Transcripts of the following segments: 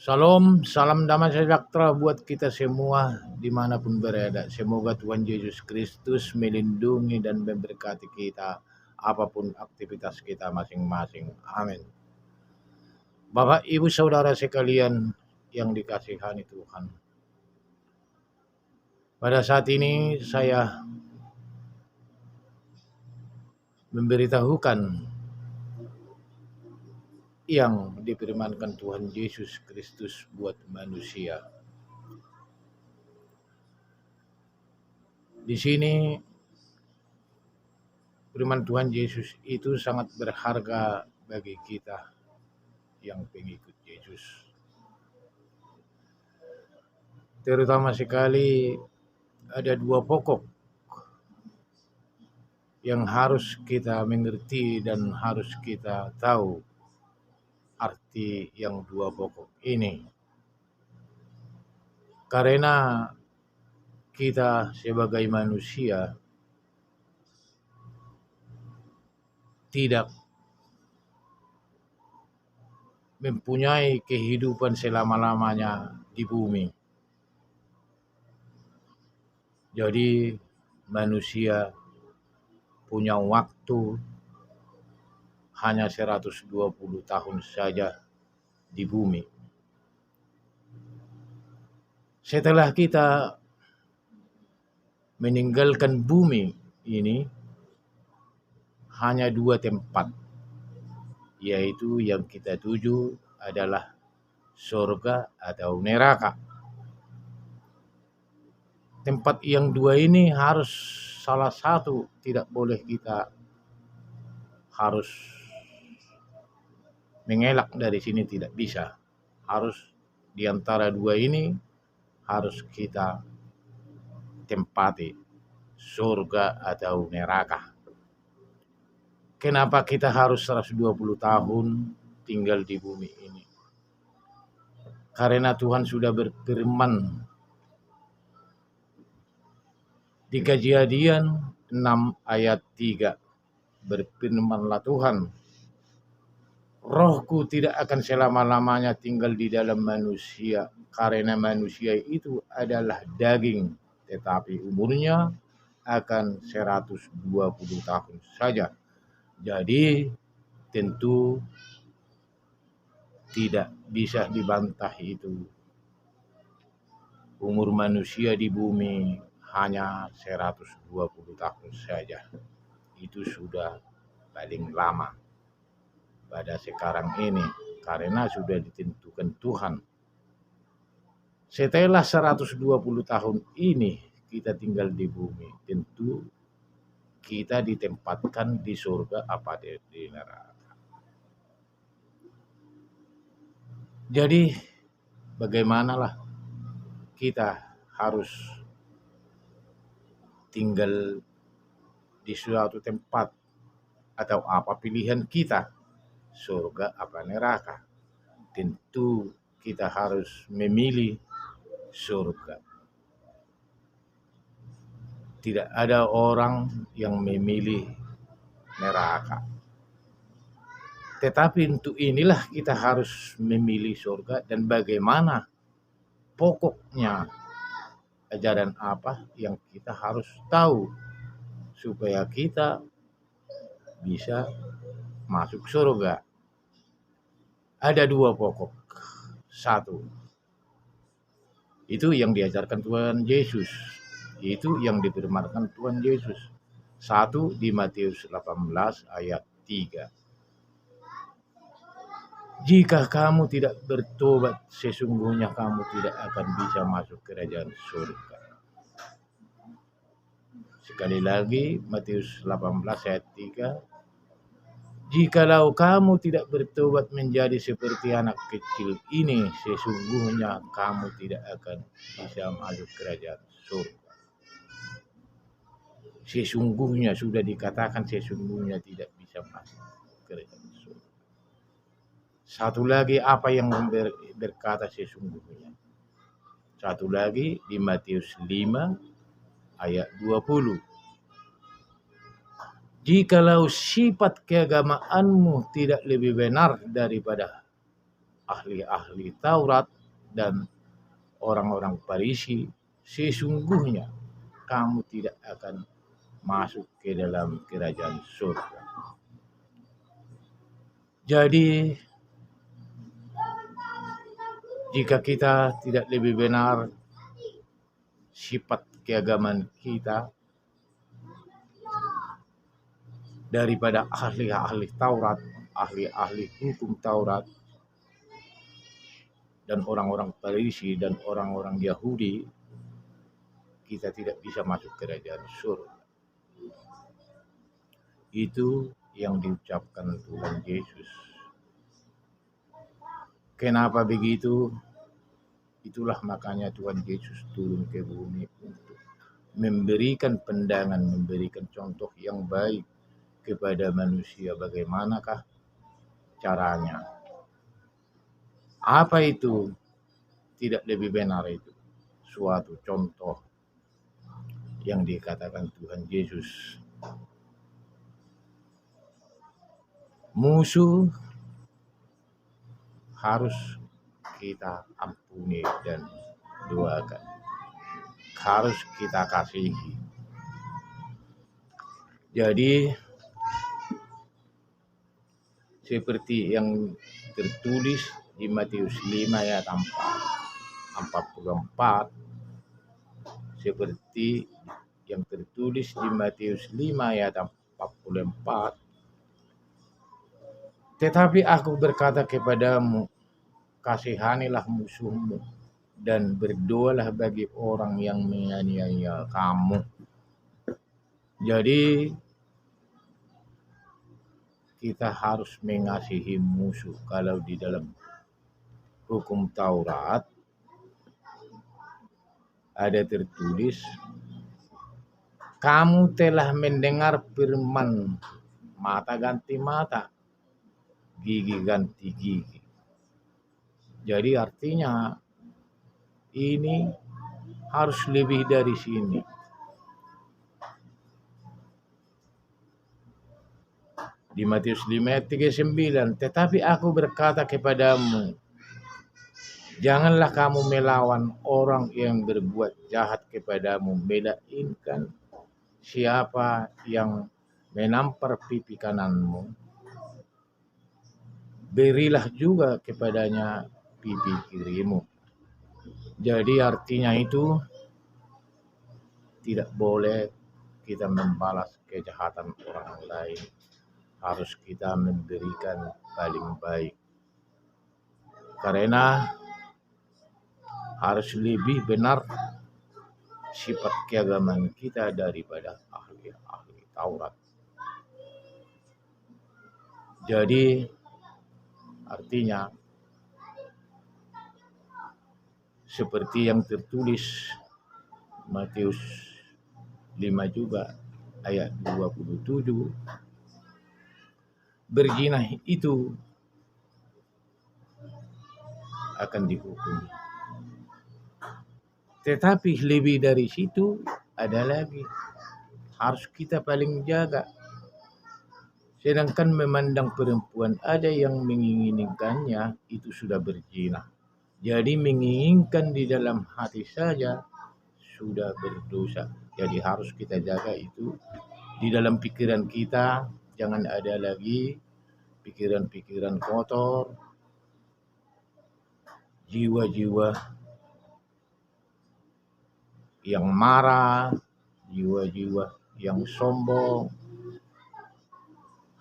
Salam, salam damai sejahtera buat kita semua dimanapun berada. Semoga Tuhan Yesus Kristus melindungi dan memberkati kita apapun aktivitas kita masing-masing. Amin. Bapak, Ibu, Saudara sekalian yang dikasihani Tuhan. Pada saat ini saya memberitahukan yang difirmankan Tuhan Yesus Kristus buat manusia. Di sini firman Tuhan Yesus itu sangat berharga bagi kita yang pengikut Yesus. Terutama sekali ada dua pokok yang harus kita mengerti dan harus kita tahu arti yang dua pokok ini. Karena kita sebagai manusia tidak mempunyai kehidupan selama-lamanya di bumi. Jadi manusia punya waktu hanya 120 tahun saja di bumi. Setelah kita meninggalkan bumi ini, hanya dua tempat, yaitu yang kita tuju adalah surga atau neraka. Tempat yang dua ini harus salah satu tidak boleh kita harus mengelak dari sini, tidak bisa. Harus di antara dua ini harus kita tempati, surga atau neraka. Kenapa kita harus 120 tahun tinggal di bumi ini? Karena Tuhan sudah berfirman di Kejadian 6 ayat 3. Berfirmanlah Tuhan, Rohku tidak akan selama-lamanya tinggal di dalam manusia, karena manusia itu adalah daging, tetapi umurnya akan 120 tahun saja. Jadi tentu tidak bisa dibantah itu. Umur manusia di bumi hanya 120 tahun saja. Itu sudah paling lama pada sekarang ini karena sudah ditentukan Tuhan. Setelah 120 tahun ini kita tinggal di bumi, tentu kita ditempatkan di surga apa di neraka. Jadi bagaimanalah kita harus tinggal di suatu tempat atau apa pilihan kita, surga apa neraka? Tentu kita harus memilih surga. Tidak ada orang yang memilih neraka. Tetapi untuk inilah kita harus memilih surga, dan bagaimana pokoknya ajaran apa yang kita harus tahu supaya kita bisa masuk surga. Ada dua pokok. Satu, itu yang diajarkan Tuhan Yesus. Itu yang difirmankan Tuhan Yesus. Satu di Matius 18 ayat 3. Jika kamu tidak bertobat, sesungguhnya kamu tidak akan bisa masuk kerajaan surga. Sekali lagi, Matius 18 ayat 3. Jikalau kamu tidak bertobat menjadi seperti anak kecil ini, sesungguhnya kamu tidak akan bisa masuk kerajaan surga. Sesungguhnya sudah dikatakan sesungguhnya tidak bisa masuk kerajaan surga. Satu lagi apa yang berkata sesungguhnya. Satu lagi di Matius 5 ayat 20. Jikalau sifat keagamaanmu tidak lebih benar daripada ahli-ahli Taurat dan orang-orang Farisi, sesungguhnya kamu tidak akan masuk ke dalam kerajaan surga. Jadi, jika kita tidak lebih benar sifat keagamaan kita daripada ahli-ahli Taurat, ahli-ahli hukum Taurat, dan orang-orang Farisi dan orang-orang Yahudi, kita tidak bisa masuk kerajaan surga. Itu yang diucapkan Tuhan Yesus. Kenapa begitu? Itulah makanya Tuhan Yesus turun ke bumi untuk memberikan pandangan, memberikan contoh yang baik kepada manusia. Bagaimanakah caranya? Apa itu tidak lebih benar itu? Suatu contoh yang dikatakan Tuhan Yesus. Musuh harus kita ampuni dan doakan. Harus kita kasihi. Jadi seperti yang tertulis di Matius 5 ayat 44, seperti yang tertulis di Matius 5 ayat 44, tetapi aku berkata kepadamu, kasihanilah musuhmu dan berdoalah bagi orang yang menganiaya kamu. Jadi kita harus mengasihi musuh. Kalau di dalam hukum Taurat ada tertulis, kamu telah mendengar firman, mata ganti mata, gigi ganti gigi. Jadi artinya ini harus lebih dari sini. Di Matius 5 ayat 39, tetapi aku berkata kepadamu, janganlah kamu melawan orang yang berbuat jahat kepadamu, melainkan siapa yang menampar pipi kananmu, berilah juga kepadanya pipi kirimu. Jadi artinya itu tidak boleh kita membalas kejahatan orang lain. Harus kita memberikan paling baik. Karena harus lebih benar sifat keagamaan kita daripada ahli-ahli Taurat. Jadi artinya seperti yang tertulis Matius 5 juga ayat 27, berzina itu akan dihukum. Tetapi lebih dari situ ada lagi, harus kita paling jaga. Sedangkan memandang perempuan ada yang menginginkannya, itu sudah berzina. Jadi menginginkan di dalam hati saja sudah berdosa. Jadi harus kita jaga itu di dalam pikiran kita. Jangan ada lagi pikiran-pikiran kotor, jiwa-jiwa yang marah, jiwa-jiwa yang sombong.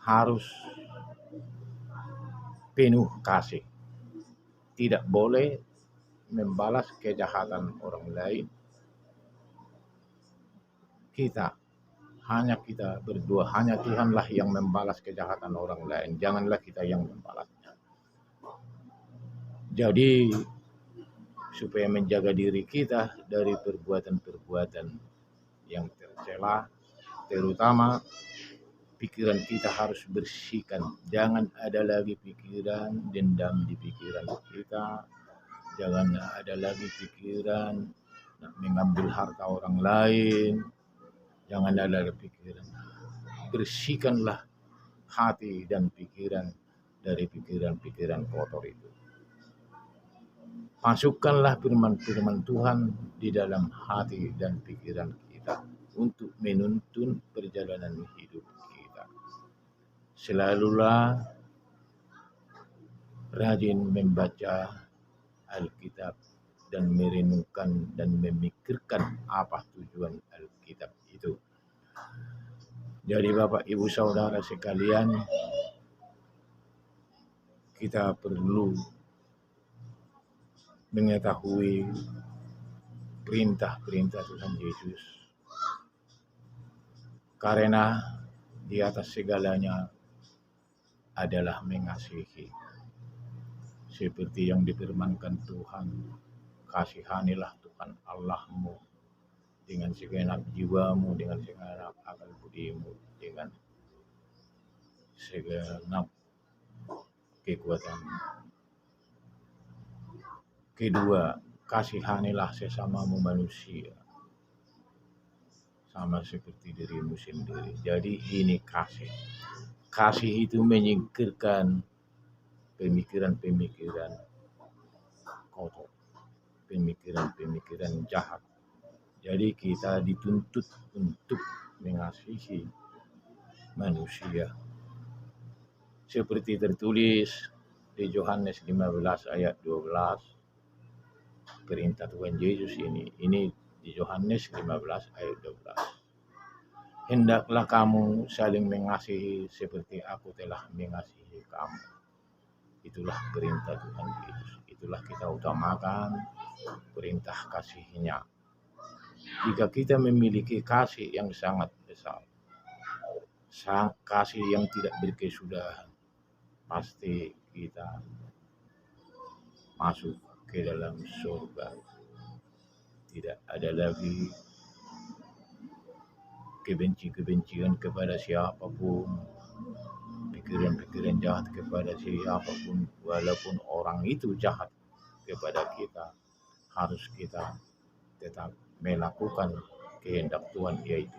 Harus penuh kasih. Tidak boleh membalas kejahatan orang lain. Kita berdua, hanya Tuhanlah yang membalas kejahatan orang lain. Janganlah kita yang membalasnya. Jadi supaya menjaga diri kita dari perbuatan-perbuatan yang tercela, terutama pikiran kita harus bersihkan. Jangan ada lagi pikiran dendam di pikiran kita. Jangan ada lagi pikiran nak mengambil harta orang lain. Jangan ada pikiran. Bersihkanlah hati dan pikiran dari pikiran-pikiran kotor itu. Masukkanlah firman-firman Tuhan di dalam hati dan pikiran kita untuk menuntun perjalanan hidup kita. Selalulah rajin membaca Alkitab dan merenungkan dan memikirkan apa tujuan Alkitab itu. Jadi Bapak Ibu Saudara sekalian, kita perlu mengetahui perintah-perintah Tuhan Yesus. Karena di atas segalanya adalah mengasihi. Seperti yang difirmankan Tuhan, kasihanilah Tuhan Allahmu dengan segenap jiwamu, dengan segenap akal budimu, dengan segenap kekuatanmu. Kedua, kasihanilah sesamamu manusia sama seperti dirimu sendiri. Jadi ini kasih. Kasih itu menyingkirkan pemikiran-pemikiran kotor, pemikiran-pemikiran jahat. Jadi kita dituntut untuk mengasihi manusia. Seperti tertulis di Yohanes 15 ayat 12, perintah Tuhan Yesus ini di Yohanes 15 ayat 12. Hendaklah kamu saling mengasihi seperti aku telah mengasihi kamu. Itulah perintah Tuhan Yesus. Itulah kita utamakan perintah kasihnya. Jika kita memiliki kasih yang sangat besar, kasih yang tidak berkesudahan, pasti kita masuk ke dalam surga. Tidak ada lagi kebencian kepada siapapun, pikiran-pikiran jahat kepada siapapun, walaupun orang itu jahat kepada kita, harus kita tetap melakukan kehendak Tuhan, yaitu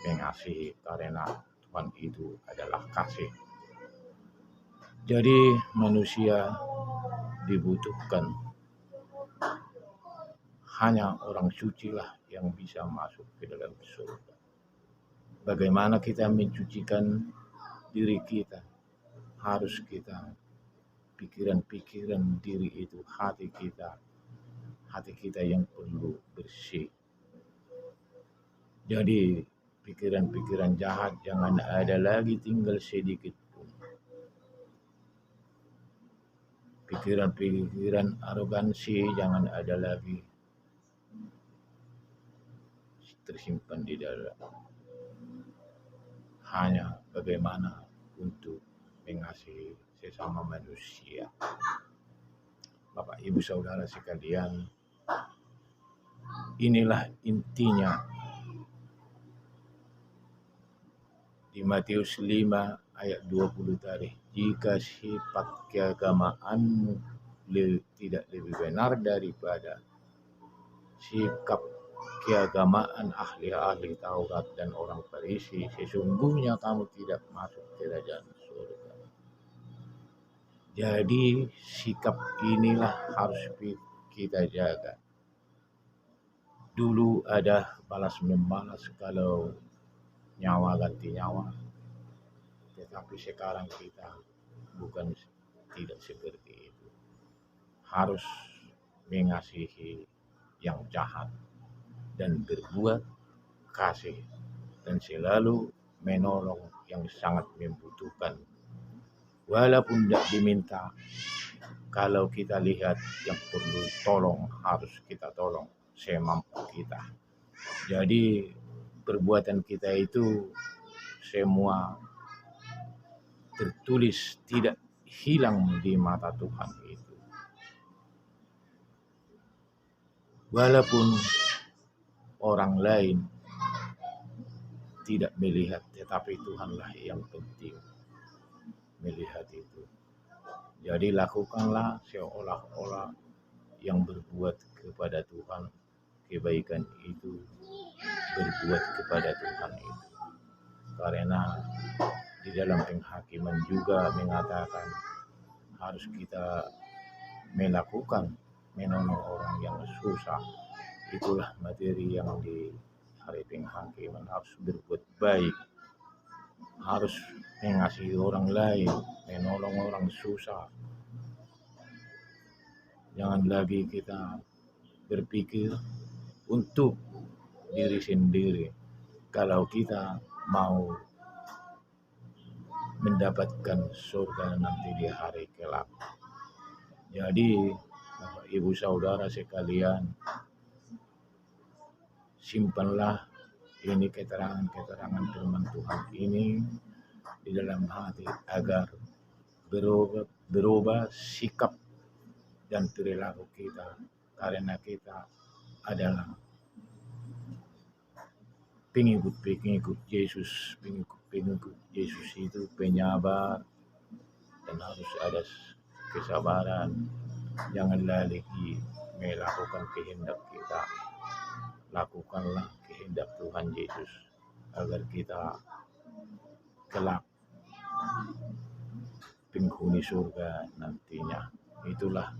mengasihi, karena Tuhan itu adalah kasih. Jadi manusia dibutuhkan, hanya orang suci lah yang bisa masuk ke dalam surga. Bagaimana kita mencucikan diri kita? Harus kita pikiran-pikiran diri itu, hati kita yang perlu bersih. Jadi pikiran-pikiran jahat jangan ada lagi tinggal sedikit pun. Pikiran-pikiran arogansi jangan ada lagi tersimpan di dalam. Hanya bagaimana untuk mengasihi sesama manusia. Bapak Ibu Saudara sekalian, inilah intinya di Matius 5 ayat 20 tadi. Jika sifat keagamaanmu tidak lebih benar daripada sikap keagamaan ahli-ahli Taurat dan orang Farisi, sesungguhnya kamu tidak masuk kerajaan surga. Jadi sikap inilah harus kita jaga. Dulu ada balas membalas kalau nyawa ganti nyawa, tetapi sekarang kita bukan tidak seperti itu. Harus mengasihi yang jahat dan berbuat kasih dan selalu menolong yang sangat membutuhkan. Walaupun tidak diminta, kalau kita lihat yang perlu tolong, harus kita tolong semampu kita. Jadi perbuatan kita itu semua tertulis, tidak hilang di mata Tuhan itu. Walaupun orang lain tidak melihat, tetapi Tuhanlah yang penting melihat itu. Jadi lakukanlah seolah-olah yang berbuat kepada Tuhan, kebaikan itu berbuat kepada Tuhan itu. Karena di dalam penghakiman juga mengatakan harus kita melakukan menolong orang yang susah. Itulah materi yang di hari penghakiman, harus berbuat baik, harus mengasihi orang lain, menolong orang susah. Jangan lagi kita berpikir untuk diri sendiri kalau kita mau mendapatkan surga nanti di hari kelak. Jadi, Bapak Ibu Saudara sekalian, simpanlah ini keterangan-keterangan firman Tuhan ini di dalam hati agar berubah sikap dan perilaku kita, karena kita adalah pengikut Yesus. Pengikut Yesus itu penyabar dan harus ada kesabaran. Jangan lagi melakukan kehendak kita, lakukanlah kehendak Tuhan Yesus agar kita kelak penghuni surga nantinya. Itulah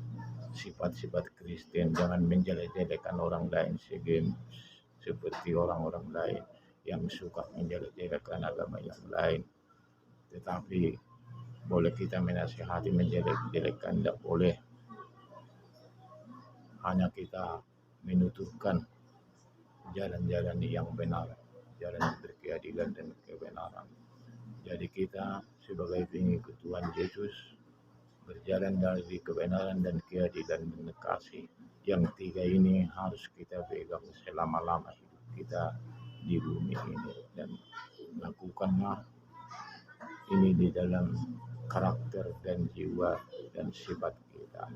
sifat-sifat Kristen. Jangan menjelek-jelekan orang lain seperti orang-orang lain yang suka menjelek-jelekan agama yang lain. Tetapi boleh kita menasihati, menjelek-jelekan tidak boleh. Hanya kita menuturkan jalan-jalan yang benar, jalan berkeadilan dan kebenaran. Jadi kita sebagai pengikut Tuhan Yesus berjalan dari kebenaran dan keadilan dan kasih. Yang tiga ini harus kita pegang selama-lama hidup kita di bumi ini, dan lakukanlah ini di dalam karakter dan jiwa dan sifat kita.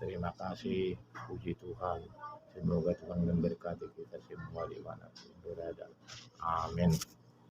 Terima kasih, puji Tuhan. Semoga Tuhan memberkati kita semua di mana pun berada. Amin.